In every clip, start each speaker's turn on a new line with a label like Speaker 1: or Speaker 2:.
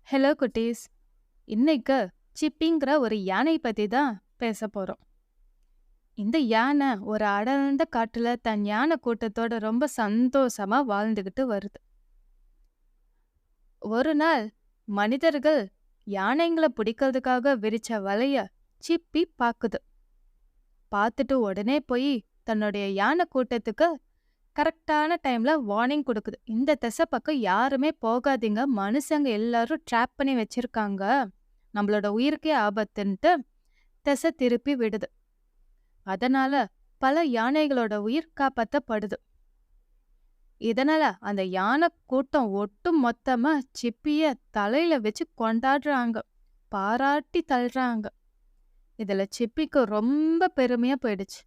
Speaker 1: Hello குட்டீஸ். இன்னைக்கு சிப்பிங்கிற ஒரு யானை பத்தி தான் பேச போறோம். இந்த யானை ஒரு அடர்ந்த காட்டுல தன் யானை கூட்டத்தோட ரொம்ப சந்தோஷமா வாழ்ந்துகிட்டு வருது. ஒரு நாள் மனிதர்கள் யானைங்களை பிடிக்கிறதுக்காக விரிச்ச வலைய சிப்பி பாக்குது. பார்த்துட்டு உடனே போய் தன்னுடைய யானை கூட்டத்துக்கு கரெக்டான டைம்ல வார்னிங் கொடுக்குது. இந்த திசை பக்கம் யாருமே போகாதீங்க, மனுஷங்க எல்லாரும் ட்ராப் பண்ணி வச்சிருக்காங்க, நம்மளோட உயிருக்கே ஆபத்துன்ட்டு திசை திருப்பி விடுது. அதனால பல யானைகளோட உயிர் காப்பாத்தப்படுது. இதனால அந்த யானை கூட்டம் ஒட்டு மொத்தமா சிப்பிய தலையில வச்சு கொண்டாடுறாங்க, பாராட்டி தள்ளுறாங்க. இதுல சிப்பிக்கு ரொம்ப பெருமையா போயிடுச்சு.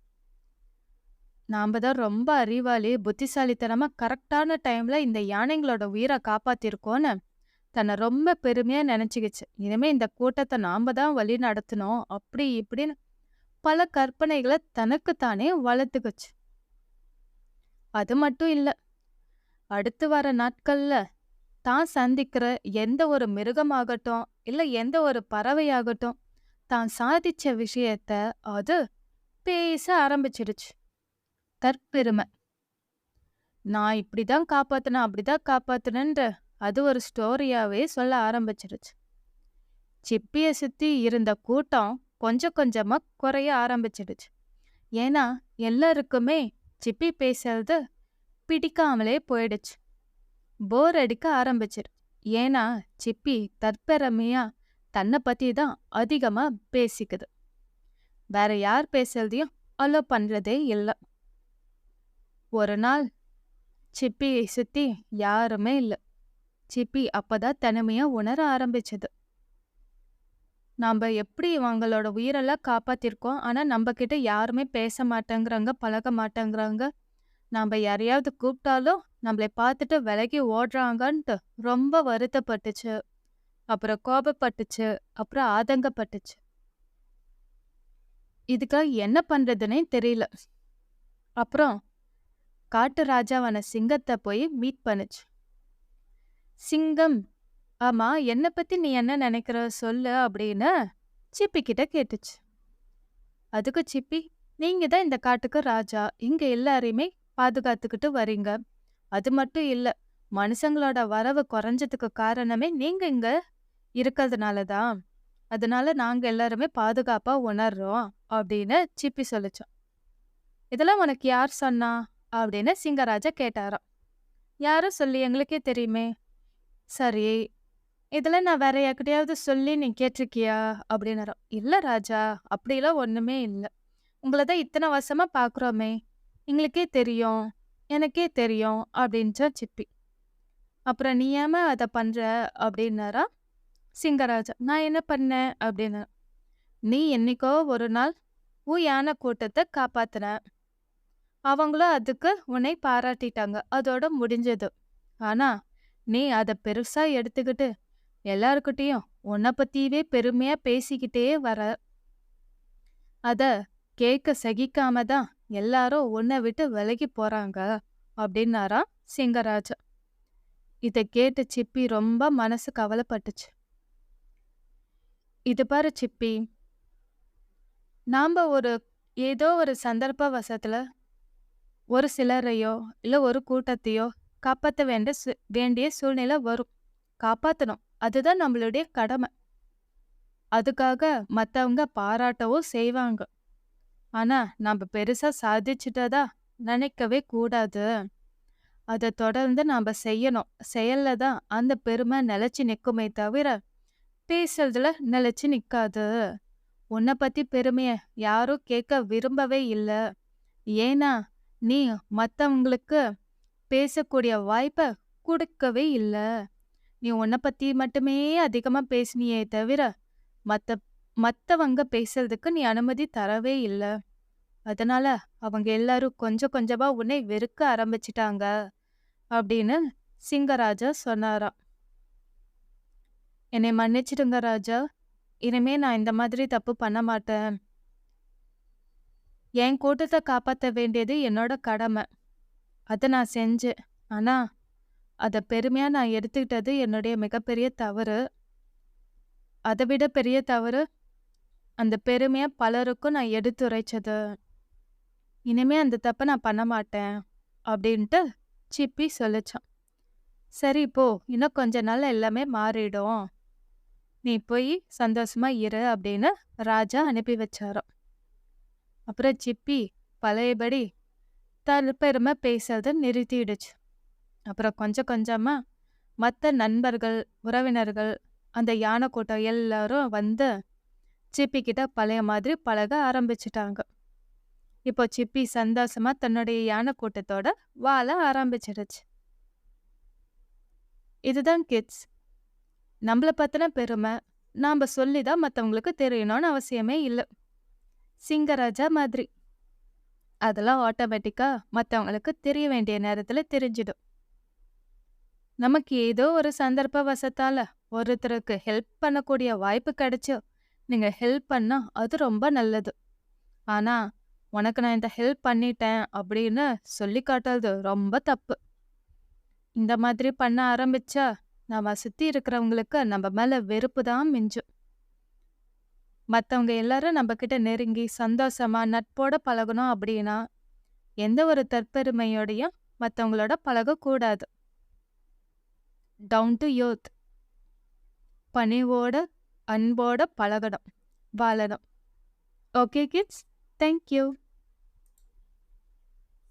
Speaker 1: நாம தான் ரொம்ப அறிவாளி, புத்திசாலித்தனமா கரெக்டான டைம்ல இந்த யானைங்களோட உயிரை காப்பாத்திருக்கோன்னு தன்னை ரொம்ப பெருமையா நினைச்சுக்கிச்சு. இனிமே இந்த கூட்டத்தை நாம தான் வழி நடத்தணும், அப்படி இப்படின்னு பல கற்பனைகளை தனக்குத்தானே வளர்த்துக்குச்சு. அது மட்டும் இல்ல, அடுத்து வர நாட்கள்ல தான் சந்திக்கிற எந்த ஒரு மிருகமாகட்டும் இல்ல எந்த ஒரு பறவையாகட்டும் தான் சாதிச்ச விஷயத்த அது பேச ஆரம்பிச்சிடுச்சு. தற்பெருமை. நான் இப்படிதான் காப்பாத்தினேன், அப்படிதான் காப்பாத்தினேன்ற அது ஒரு ஸ்டோரியாவே சொல்ல ஆரம்பிச்சிருச்சு. சிப்பிய சுத்தி இருந்த கூட்டம் கொஞ்சம் கொஞ்சமா குறைய ஆரம்பிச்சிடுச்சு. ஏன்னா எல்லாருக்குமே சிப்பி பேசுறது பிடிக்காமலே போயிடுச்சு. போர் அடிக்க ஆரம்பிச்சிரு. ஏன்னா சிப்பி தற்பெருமையா தன்னை பத்தி தான் அதிகமா பேசிக்குது. வேற யார் பேசுறதையும் அலோ பண்றதே இல்லை. ஒரு நாள் சிப்பியை சுத்தி யாருமே இல்ல. சிப்பி அப்பதான் தனிமையா உணர ஆரம்பிச்சது. நாம எப்படி இவங்களோட உயிரெல்லாம் காப்பாத்திருக்கோம், ஆனா நம்ம கிட்ட யாருமே பேச மாட்டேங்கிறாங்க, பழக மாட்டேங்கிறாங்க. நாம யாரையாவது கூப்பிட்டாலும் நம்மளை பார்த்துட்டு விலகி ஓடுறாங்கன்ட்டு ரொம்ப வருத்தப்பட்டுச்சு. அப்புறம் கோபப்பட்டுச்சு. அப்புறம் ஆதங்கப்பட்டுச்சு. இதுக்காக என்ன பண்றதுன்னே தெரியல. அப்புறம் காட்டு ராஜாவான சிங்கத்தை போய் மீட் பண்ணுச்சு. சிங்கம், ஆமா, என்னை பத்தி நீ என்ன நினைக்கிற சொல்லு அப்படின்னு சிப்பி கிட்ட கேட்டுச்சு. அதுக்கு சிப்பி, நீங்க தான் இந்த காட்டுக்கு ராஜா, இங்க எல்லாரையுமே பாதுகாத்துக்கிட்டு வரீங்க. அது மட்டும் இல்ல, மனுஷங்களோட வரவு குறைஞ்சதுக்கு காரணமே நீங்க இங்க இருக்கிறதுனாலதான். அதனால நாங்க எல்லாருமே பாதுகாப்பா உணர்றோம் அப்படின்னு சிப்பி சொல்லிச்சோம். இதெல்லாம் உனக்கு யார் சொன்னா அப்படின்னு சிங்கராஜா கேட்டாராம். யாரும் சொல்லி எங்களுக்கே தெரியுமே. சரி, இதெல்லாம் நான் வேற யார்கிட்டயாவது சொல்லி நீ கேட்டிருக்கியா அப்படின்னாராம். இல்ல ராஜா, அப்படிலாம் ஒண்ணுமே இல்ல. உங்களதான் இத்தனை வருஷமா பாக்குறோமே, எங்களுக்கே தெரியும், எனக்கே தெரியும் அப்படின்ச்சா சிப்பி. அப்புறம் நீ ஏமா அதை பண்ற அப்படின்னாரா சிங்கராஜா. நான் என்ன பண்ணேன் அப்படின்னா, நீ என்னைக்கோ ஒரு நாள் உன் யானை கூட்டத்தை காப்பாத்துன, அவங்களும் அதுக்கு உன்னை பாராட்டிட்டாங்க, அதோட முடிஞ்சது. ஆனா நீ அதை பெருசா எடுத்துக்கிட்டு எல்லாருக்கிட்டையும் உன்னை பத்தியவே பெருமையா பேசிக்கிட்டே வர. அத கேட்க சகிக்காம தான் எல்லாரும் உன்னை விட்டு விலகி போறாங்க அப்படின்னாரா சிங்கராஜா. இதை கேட்டு சிப்பி ரொம்ப மனசு கவலைப்பட்டுச்சு. இது பாரு சிப்பி, நாம ஏதோ ஒரு சந்தர்ப்ப வசத்துல ஒரு சிலரையோ இல்ல ஒரு கூட்டத்தையோ காப்பாற்ற வேண்டிய சூழ்நிலை வரும். காப்பாத்தணும், அதுதான் நம்மளுடைய கடமை. அதுக்காக மத்தவங்க பாராட்டவும் செய்வாங்க. ஆனா நாம பெருசா சாதிச்சுட்டதா நினைக்கவே கூடாது. அதை தொடர்ந்து நாம செய்யணும். செயல்ல தான் அந்த பெருமை நிலைச்சு நிக்குமே தவிர பேசுறதுல நிலைச்சு நிக்காது. உன்னை பத்தி பெருமைய யாரும் கேட்க விரும்பவே இல்ல. ஏன்னா நீ மத்தவங்களுக்கு பேசக்கூடிய வாய்ப்பை கொடுக்கவே இல்ல. நீ உன்னை பத்தி மட்டுமே அதிகமா பேசினியே தவிர மத்தவங்க பேசுறதுக்கு நீ அனுமதி தரவே இல்ல. அதனால அவங்க எல்லாரும் கொஞ்சம் கொஞ்சமா உன்னை வெறுக்க ஆரம்பிச்சிட்டாங்க அப்படின்னு சிங்கராஜா சொன்னாராம். என்னை மன்னிச்சிடுங்க ராஜா, இனிமே நான் இந்த மாதிரி தப்பு பண்ண மாட்டேன். என் கூட்டத்தை காப்பாற்ற வேண்டியது என்னோட கடமை, அதை நான் செஞ்சேன். ஆனா அதை பெருமையா நான் எடுத்துக்கிட்டது என்னுடைய மிகப்பெரிய தவறு. அதை விட பெரிய தவறு அந்த பெருமையை பலருக்கும் நான் எடுத்துரைச்சது. இனிமே அந்த தப்பை நான் பண்ண மாட்டேன் அப்படின்ட்டு சிப்பி சொல்லிச்சான். சரி போ, இன்னும் கொஞ்ச நாள் எல்லாமே மாறிடும், நீ போய் சந்தோஷமா இரு அப்படின்னு ராஜா அனுப்பி வச்சாராம். அப்புறம் சிப்பி பழையபடி தன் பெருமை பேசுறத நிறுத்திடுச்சு. அப்புறம் கொஞ்சம் கொஞ்சமா மற்ற நண்பர்கள், உறவினர்கள், அந்த யானை கூட்டம் எல்லாரும் வந்து சிப்பி கிட்ட பழைய மாதிரி பழக ஆரம்பிச்சிட்டாங்க. இப்போ சிப்பி சந்தோஷமா தன்னுடைய யானை கூட்டத்தோட வாழ ஆரம்பிச்சிடுச்சு. இதுதான் கிட்ஸ். நம்மளை பத்தின பெருமை நாம சொல்லிதான் மற்றவங்களுக்கு தெரியணும்னு அவசியமே இல்லை. சிங்கராஜா மாதிரி அதெல்லாம் ஆட்டோமேட்டிக்கா மற்றவங்களுக்கு தெரிய வேண்டிய நேரத்துல தெரிஞ்சிடும். நமக்கு ஏதோ ஒரு சந்தர்ப்ப வசத்தால ஒருத்தருக்கு ஹெல்ப் பண்ணக்கூடிய வாய்ப்பு கிடைச்சு நீங்க ஹெல்ப் பண்ணா அது ரொம்ப நல்லது. ஆனா உனக்கு நான் இந்த ஹெல்ப் பண்ணிட்டேன் அப்படின்னு சொல்லி காட்டுறது ரொம்ப தப்பு. இந்த மாதிரி பண்ண ஆரம்பிச்சா நம்ம சுத்தி இருக்கிறவங்களுக்கு நம்ம மேல வெறுப்பு தான் மிஞ்சும். மற்றவங்க எல்லாரும் நம்ம கிட்ட நெருங்கி சந்தோஷமா நட்போட பழகணும் அப்படின்னா எந்த ஒரு தற்பெருமையோடையும் மற்றவங்களோட பழகக்கூடாது. டவுன் டு யோத், பணிவோட அன்போட பழகணும், வாழணும். Okay kids, thank you.